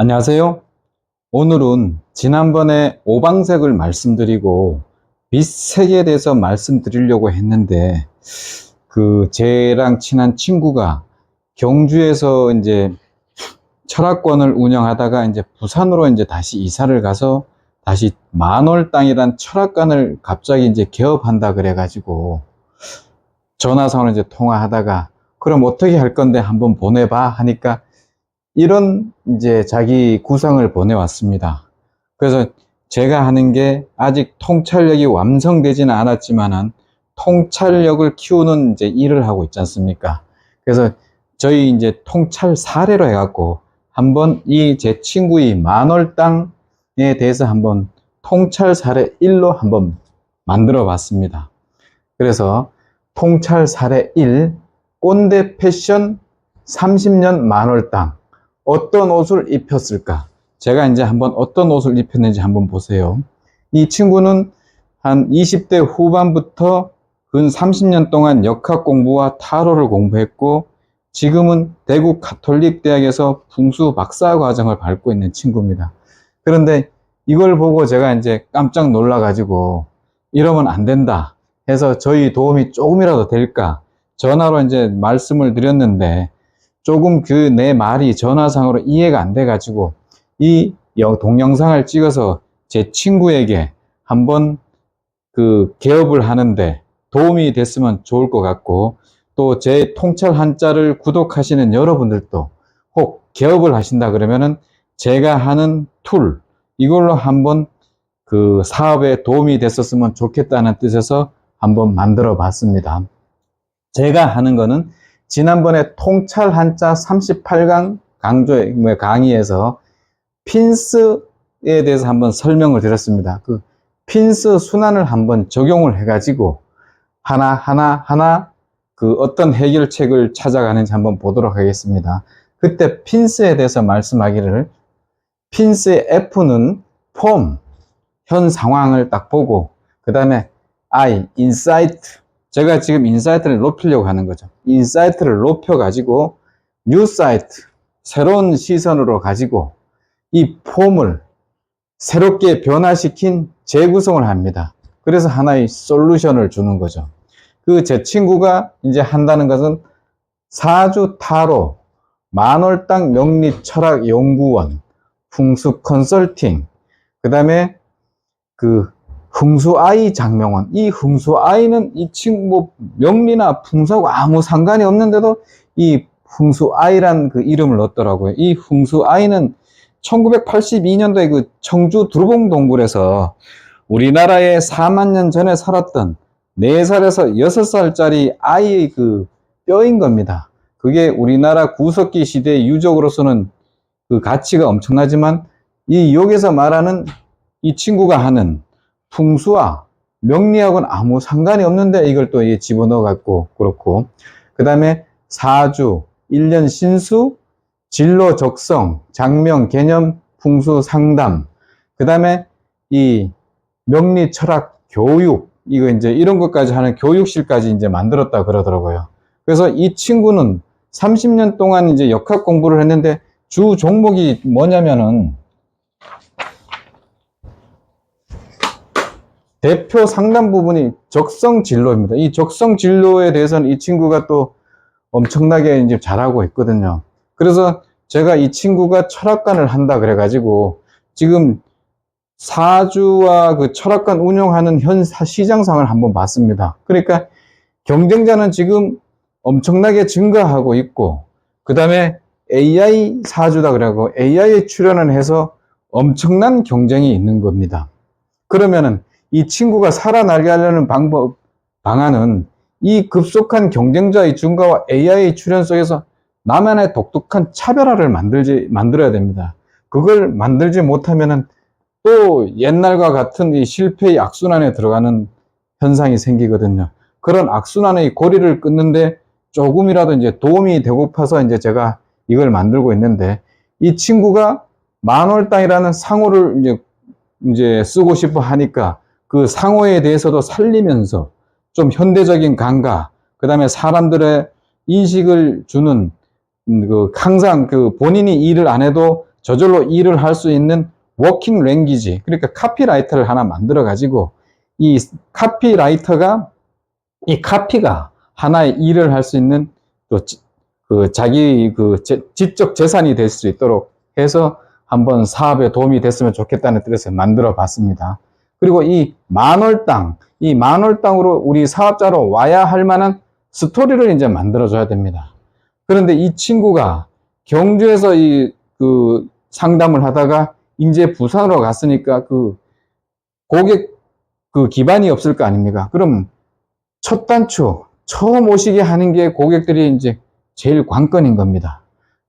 안녕하세요. 오늘은 지난번에 오방색을 말씀드리고 빛색에 대해서 말씀드리려고 했는데 쟤랑 친한 친구가 경주에서 이제 철학관을 운영하다가 이제 부산으로 이제 다시 이사를 가서 다시 만월당이란 철학관을 갑자기 이제 개업한다 그래가지고 전화상으로 이제 통화하다가 그럼 어떻게 할 건데 한번 보내봐 하니까 이런 이제 자기 구상을 보내왔습니다. 그래서 제가 하는 게 아직 통찰력이 완성되지는 않았지만은 통찰력을 키우는 이제 일을 하고 있지 않습니까? 그래서 저희 이제 통찰 사례로 해갖고 한번 이 제 친구의 만월당에 대해서 한번 통찰 사례 1로 한번 만들어 봤습니다. 그래서 통찰 사례 1, 꼰대 패션 30년 만월당. 어떤 옷을 입혔을까? 제가 이제 한번 어떤 옷을 입혔는지 한번 보세요. 이 친구는 한 20대 후반부터 근 30년 동안 역학 공부와 타로를 공부했고 지금은 대구 가톨릭 대학에서 풍수 박사 과정을 밟고 있는 친구입니다. 그런데 이걸 보고 제가 이제 깜짝 놀라가지고 이러면 안 된다 해서 저희 도움이 조금이라도 될까 전화로 이제 말씀을 드렸는데 조금 내 말이 전화상으로 이해가 안 돼가지고 이 동영상을 찍어서 제 친구에게 한번 개업을 하는데 도움이 됐으면 좋을 것 같고 또 제 통찰 한자를 구독하시는 여러분들도 혹 개업을 하신다 그러면은 제가 하는 툴 이걸로 한번 사업에 도움이 됐었으면 좋겠다는 뜻에서 한번 만들어 봤습니다. 제가 하는 거는 지난번에 통찰 한자 38강 강의에서 핀스에 대해서 한번 설명을 드렸습니다. 핀스 순환을 한번 적용을 해가지고 하나 어떤 해결책을 찾아가는지 한번 보도록 하겠습니다. 그때 핀스에 대해서 말씀하기를 핀스의 F는 폼, 현 상황을 딱 보고 그 다음에 I, 인사이트 제가 지금 인사이트를 높이려고 하는 거죠. 인사이트를 높여가지고 뉴 사이트, 새로운 시선으로 가지고 이 폼을 새롭게 변화시킨 재구성을 합니다. 그래서 하나의 솔루션을 주는 거죠. 제 친구가 이제 한다는 것은 사주 타로, 만월당 명리 철학 연구원, 풍수 컨설팅, 그 다음에 흥수아이 장명원. 이 흥수아이는 이 친구 명리나 풍수하고 아무 상관이 없는데도 이 흥수아이란 이름을 넣었더라고요. 이 흥수아이는 1982년도에 청주 두루봉동굴에서 우리나라에 4만 년 전에 살았던 4살에서 6살짜리 아이의 뼈인 겁니다. 그게 우리나라 구석기 시대의 유적으로서는 가치가 엄청나지만 이 여기서 말하는 이 친구가 하는 풍수와 명리학은 아무 상관이 없는데 이걸 또 집어넣어 갖고 그렇고 그 다음에 사주, 일년 신수, 진로 적성, 장명, 개념, 풍수 상담 그 다음에 이 명리 철학 교육 이거 이제 이런 것까지 하는 교육실까지 이제 만들었다 그러더라고요. 그래서 이 친구는 30년 동안 이제 역학 공부를 했는데 주 종목이 뭐냐면은 대표 상담 부분이 적성 진로입니다. 이 적성 진로에 대해서는 이 친구가 또 엄청나게 이제 잘하고 있거든요. 그래서 제가 이 친구가 철학관을 한다 그래가지고 지금 사주와 철학관 운영하는 현 시장 상황을 한번 봤습니다. 그러니까 경쟁자는 지금 엄청나게 증가하고 있고 그 다음에 AI 사주다 그러고 AI에 출연을 해서 엄청난 경쟁이 있는 겁니다. 그러면은 이 친구가 살아나게 하려는 방안은 이 급속한 경쟁자의 증가와 AI 출현 속에서 나만의 독특한 차별화를 만들어야 됩니다. 그걸 만들지 못하면은 또 옛날과 같은 이 실패의 악순환에 들어가는 현상이 생기거든요. 그런 악순환의 고리를 끊는데 조금이라도 이제 도움이 되고파서 이제 제가 이걸 만들고 있는데 이 친구가 만월당이라는 상호를 이제 쓰고 싶어 하니까 그 상호에 대해서도 살리면서 좀 현대적인 감각, 그 다음에 사람들의 인식을 주는 항상 본인이 일을 안 해도 저절로 일을 할 수 있는 워킹 랭귀지, 그러니까 카피라이터를 하나 만들어 가지고 이 카피라이터가 이 카피가 하나의 일을 할 수 있는 또 자기 지적 재산이 될 수 있도록 해서 한번 사업에 도움이 됐으면 좋겠다는 뜻에서 만들어 봤습니다. 그리고 이 만월당으로 우리 사업자로 와야 할 만한 스토리를 이제 만들어 줘야 됩니다. 그런데 이 친구가 경주에서 상담을 하다가 이제 부산으로 갔으니까 고객 기반이 없을 거 아닙니까? 그럼 첫 단추, 처음 오시게 하는 게 고객들이 이제 제일 관건인 겁니다.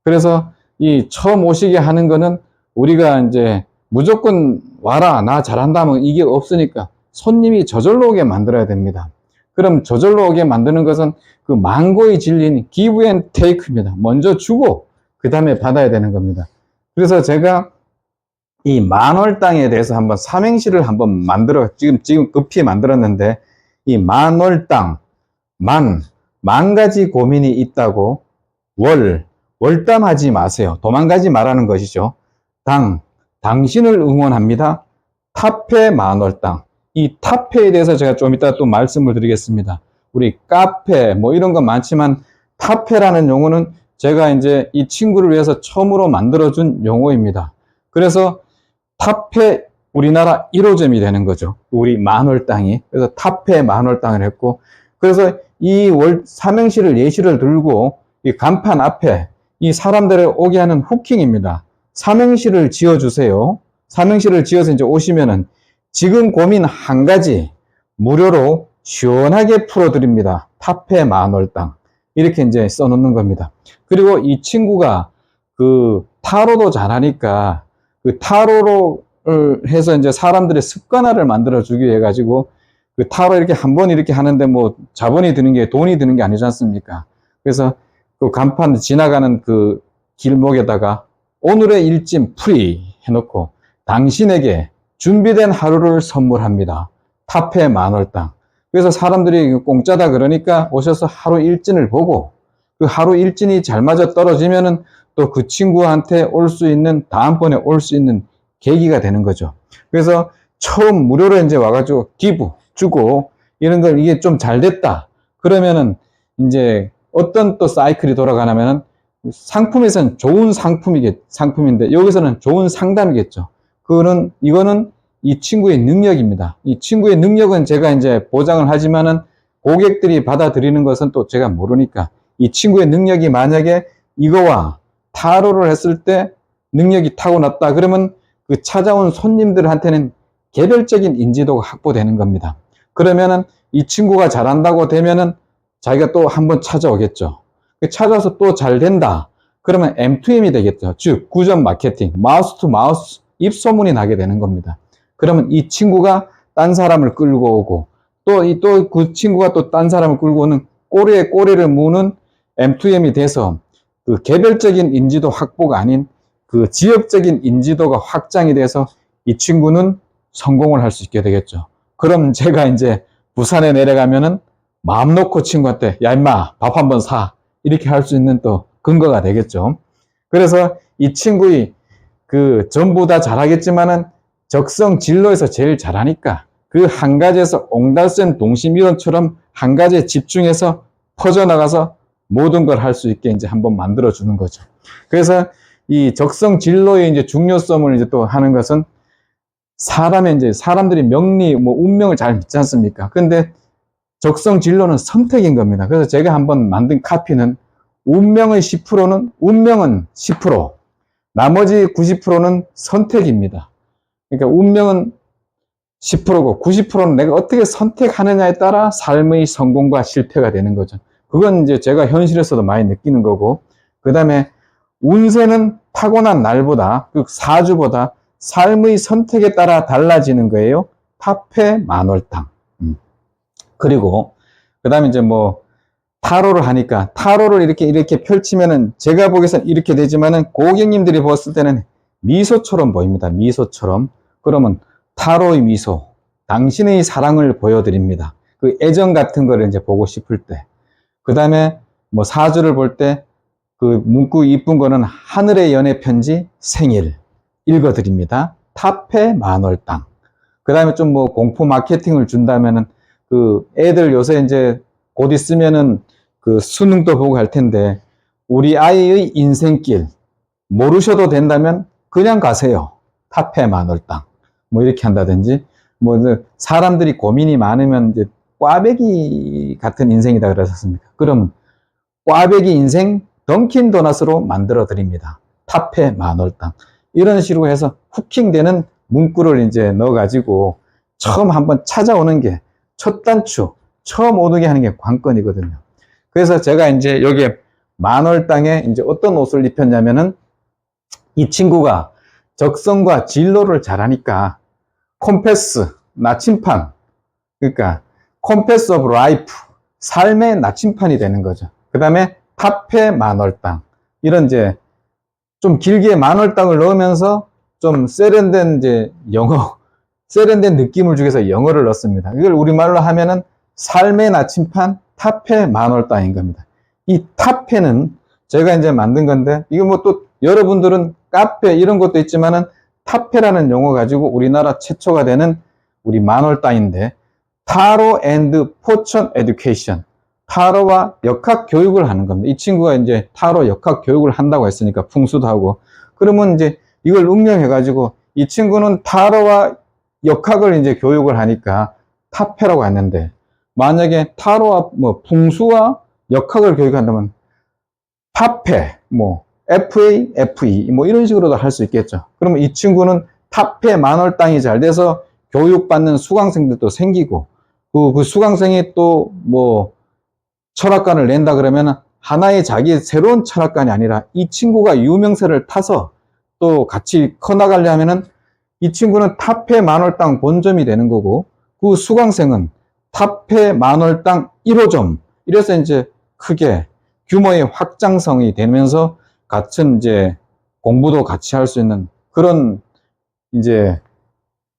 그래서 이 처음 오시게 하는 거는 우리가 이제 무조건 와라, 나 잘한다면 이게 없으니까 손님이 저절로 오게 만들어야 됩니다. 그럼 저절로 오게 만드는 것은 그 망고의 진리인 give and take입니다. 먼저 주고 그 다음에 받아야 되는 겁니다. 그래서 제가 이 만월당에 대해서 한번 삼행시를 한번 지금 급히 만들었는데, 이 만월당, 만 가지 고민이 있다고, 월담하지 마세요. 도망가지 말라는 것이죠. 당신을 응원합니다. 타페 만월당. 이 타페에 대해서 제가 좀 이따 또 말씀을 드리겠습니다. 우리 카페, 뭐 이런 건 많지만, 타페라는 용어는 제가 이제 이 친구를 위해서 처음으로 만들어준 용어입니다. 그래서 타페 우리나라 1호점이 되는 거죠. 우리 만월당이. 그래서 타페 만월당을 했고, 그래서 이 삼행시를 예시를 들고 이 간판 앞에 이 사람들을 오게 하는 후킹입니다. 삼행시를 지어주세요. 삼행시를 지어서 이제 오시면은 지금 고민 한 가지 무료로 시원하게 풀어드립니다. 타페 만월당. 이렇게 이제 써놓는 겁니다. 그리고 이 친구가 타로도 잘하니까 타로를 해서 이제 사람들의 습관화를 만들어주기 위해 가지고 타로 이렇게 한 번 이렇게 하는데 뭐 자본이 드는 게 돈이 드는 게 아니지 않습니까? 그래서 간판 지나가는 길목에다가 오늘의 일진 프리 해놓고 당신에게 준비된 하루를 선물합니다. 타페 만월당. 그래서 사람들이 공짜다 그러니까 오셔서 하루 일진을 보고 그 하루 일진이 잘 맞아 떨어지면은 또 그 친구한테 올 수 있는, 다음번에 올 수 있는 계기가 되는 거죠. 그래서 처음 무료로 이제 와가지고 주고 이런 걸 이게 좀 잘 됐다. 그러면은 이제 어떤 또 사이클이 돌아가냐면은 상품에서는 좋은 상품인데 여기서는 좋은 상담이겠죠. 이거는 이 친구의 능력입니다. 이 친구의 능력은 제가 이제 보장을 하지만은 고객들이 받아들이는 것은 또 제가 모르니까 이 친구의 능력이 만약에 이거와 타로를 했을 때 능력이 타고났다 그러면 찾아온 손님들한테는 개별적인 인지도가 확보되는 겁니다. 그러면은 이 친구가 잘한다고 되면은 자기가 또 한번 찾아오겠죠. 찾아서 또 잘 된다. 그러면 M2M이 되겠죠. 즉, 구전 마케팅, 마우스 투 마우스, 입소문이 나게 되는 겁니다. 그러면 이 친구가 딴 사람을 끌고 오고, 또 그 친구가 또 딴 사람을 끌고 오는 꼬리에 꼬리를 무는 M2M이 돼서 개별적인 인지도 확보가 아닌 지역적인 인지도가 확장이 돼서 이 친구는 성공을 할 수 있게 되겠죠. 그럼 제가 이제 부산에 내려가면은 마음 놓고 친구한테 야 임마 밥 한번 사 이렇게 할 수 있는 또 근거가 되겠죠. 그래서 이 친구의 전부 다 잘하겠지만은 적성 진로에서 제일 잘하니까 그 한 가지에서 옹달샘 동심이론처럼 한 가지에 집중해서 퍼져나가서 모든 걸 할 수 있게 이제 한번 만들어 주는 거죠. 그래서 이 적성 진로의 이제 중요성을 이제 또 하는 것은 사람들이 명리, 운명을 잘 믿지 않습니까? 근데 적성 진로는 선택인 겁니다. 그래서 제가 한번 만든 카피는 운명은 10%, 나머지 90%는 선택입니다. 그러니까 운명은 10%고 90%는 내가 어떻게 선택하느냐에 따라 삶의 성공과 실패가 되는 거죠. 그건 이제 제가 현실에서도 많이 느끼는 거고, 그 다음에 운세는 타고난 날보다, 사주보다 삶의 선택에 따라 달라지는 거예요. 타페 만월당. 그리고, 그 다음에 이제 타로를 하니까, 타로를 이렇게 펼치면은, 제가 보기에는 이렇게 되지만은, 고객님들이 봤을 때는 미소처럼 보입니다. 미소처럼. 그러면, 타로의 미소. 당신의 사랑을 보여드립니다. 그 애정 같은 거를 이제 보고 싶을 때. 그 다음에, 사주를 볼 때, 그 문구 이쁜 거는 하늘의 연애 편지 생일 읽어드립니다. 탑회 만월당. 그 다음에 좀 뭐 공포 마케팅을 준다면은 그 애들 요새 이제 곧 있으면은 그 수능도 보고 할 텐데 우리 아이의 인생길 모르셔도 된다면 그냥 가세요. 탑회 만월당. 뭐 이렇게 한다든지 뭐 사람들이 고민이 많으면 이제 꽈배기 같은 인생이다 그러셨습니까? 그럼 꽈배기 인생 던킨 도넛으로 만들어 드립니다. 탑회 만월당. 이런 식으로 해서 후킹되는 문구를 이제 넣어가지고 처음 한번 찾아오는 게 첫 단추, 처음 오게 하는 게 관건이거든요. 그래서 제가 이제 여기에 만월당에 이제 어떤 옷을 입혔냐면은 이 친구가 적성과 진로를 잘하니까 컴패스, 나침판, 그러니까 컴패스 오브 라이프, 삶의 나침판이 되는 거죠. 그 다음에 탑회 만월당, 이런 이제 좀 길게 만월당을 넣으면서 좀 세련된 이제 영어, 세련된 느낌을 주기 위해서 영어를 넣습니다. 이걸 우리말로 하면은 삶의 나침판 탑회 만월당인 겁니다. 이 탑회는 제가 이제 만든 건데, 이거 뭐 또 여러분들은 카페 이런 것도 있지만은 탑회라는 용어 가지고 우리나라 최초가 되는 우리 만월당인데, 타로 앤드 포천 에듀케이션, 타로와 역학 교육을 하는 겁니다. 이 친구가 이제 타로 역학 교육을 한다고 했으니까 풍수도 하고, 그러면 이제 이걸 응용해 가지고 이 친구는 타로와 역학을 이제 교육을 하니까 탑회라고 했는데, 만약에 타로와 뭐 풍수와 역학을 교육한다면 탑회, 뭐 FA, FE 뭐 이런 식으로도 할 수 있겠죠. 그러면 이 친구는 탑회 만월당이 잘 돼서 교육받는 수강생들도 생기고, 그 수강생이 또 뭐 철학관을 낸다 그러면 하나의 자기 새로운 철학관이 아니라 이 친구가 유명세를 타서 또 같이 커나가려면은 이 친구는 탑회 만월당 본점이 되는 거고, 그 수강생은 탑회 만월당 1호점. 이래서 이제 크게 규모의 확장성이 되면서 같은 이제 공부도 같이 할 수 있는 그런 이제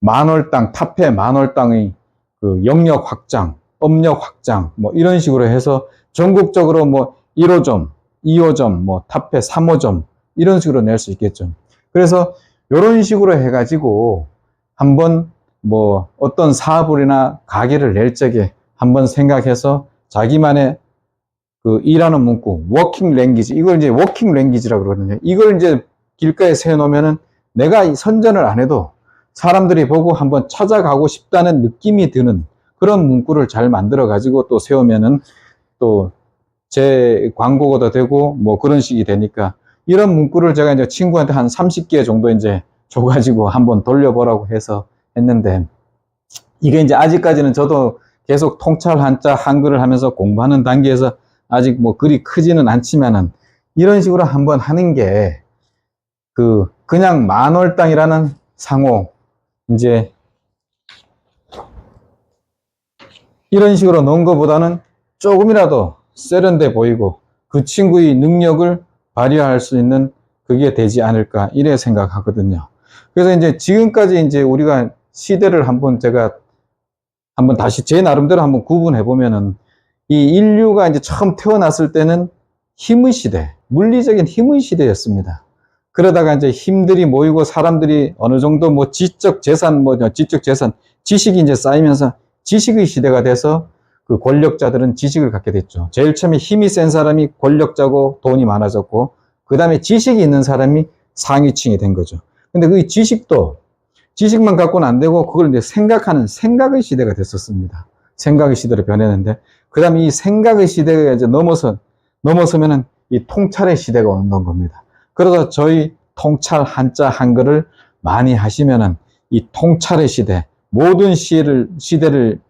만월당, 탑회 만월당의 그 영역 확장, 업력 확장, 뭐 이런 식으로 해서 전국적으로 뭐 1호점, 2호점, 뭐 탑회 3호점 이런 식으로 낼 수 있겠죠. 그래서 이런 식으로 해가지고 한번 뭐 어떤 사업이나 가게를 낼 적에 한번 생각해서 자기만의 그 일하는 문구, 워킹 랭귀지, 이걸 이제 워킹 랭귀지라고 그러거든요. 이걸 이제 길가에 세워놓으면은 내가 선전을 안 해도 사람들이 보고 한번 찾아가고 싶다는 느낌이 드는 그런 문구를 잘 만들어 가지고 또 세우면은 또 제 광고가 되고 뭐 그런 식이 되니까, 이런 문구를 제가 이제 친구한테 한 30개 정도 이제 줘가지고 한번 돌려보라고 해서 했는데, 이게 이제 아직까지는 저도 계속 통찰 한자 한글을 하면서 공부하는 단계에서 아직 뭐 그리 크지는 않지만은 이런 식으로 한번 하는 게 그냥 만월당이라는 상호, 이제 이런 식으로 넣은 것보다는 조금이라도 세련돼 보이고 그 친구의 능력을 발휘할 수 있는 그게 되지 않을까 이래 생각하거든요. 그래서 이제 지금까지 이제 우리가 시대를 한번 제가 한번 다시 제 나름대로 한번 구분해 보면은, 이 인류가 이제 처음 태어났을 때는 힘의 시대, 물리적인 힘의 시대였습니다. 그러다가 이제 힘들이 모이고 사람들이 어느 정도 뭐 지적 재산, 지식이 이제 쌓이면서 지식의 시대가 돼서 그 권력자들은 지식을 갖게 됐죠. 제일 처음에 힘이 센 사람이 권력자고 돈이 많아졌고, 그 다음에 지식이 있는 사람이 상위층이 된 거죠. 근데 그 지식만 갖고는 안 되고 그걸 이제 생각하는 생각의 시대가 됐었습니다. 생각의 시대로 변했는데, 그 다음에 이 생각의 시대가 이제 넘어서면은 이 통찰의 시대가 오는 겁니다. 그래서 저희 통찰 한자 한글을 많이 하시면은 이 통찰의 시대, 모든 시대를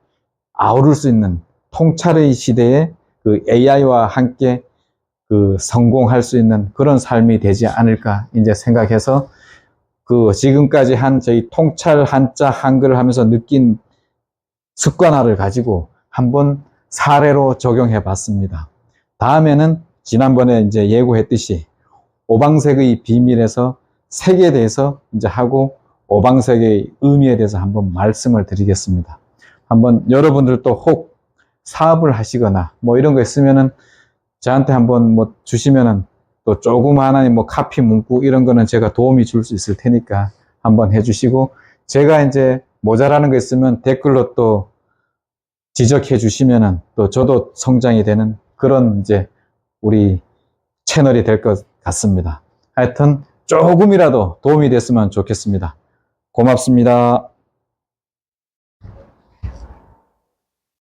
아우를 수 있는 통찰의 시대에 그 AI와 함께 그 성공할 수 있는 그런 삶이 되지 않을까 이제 생각해서 그 지금까지 한 저희 통찰 한자 한글을 하면서 느낀 습관화를 가지고 한번 사례로 적용해 봤습니다. 다음에는 지난번에 이제 예고했듯이 오방색의 비밀에서 색에 대해서 이제 하고 오방색의 의미에 대해서 한번 말씀을 드리겠습니다. 한번 여러분들도 혹 사업을 하시거나 뭐 이런 거 있으면은 저한테 한번 뭐 주시면은 또 조그마한 뭐 카피 문구 이런 거는 제가 도움이 줄 수 있을 테니까 한번 해주시고, 제가 이제 모자라는 거 있으면 댓글로 또 지적해 주시면은 또 저도 성장이 되는 그런 이제 우리 채널이 될 것 같습니다. 하여튼 조금이라도 도움이 됐으면 좋겠습니다. 고맙습니다.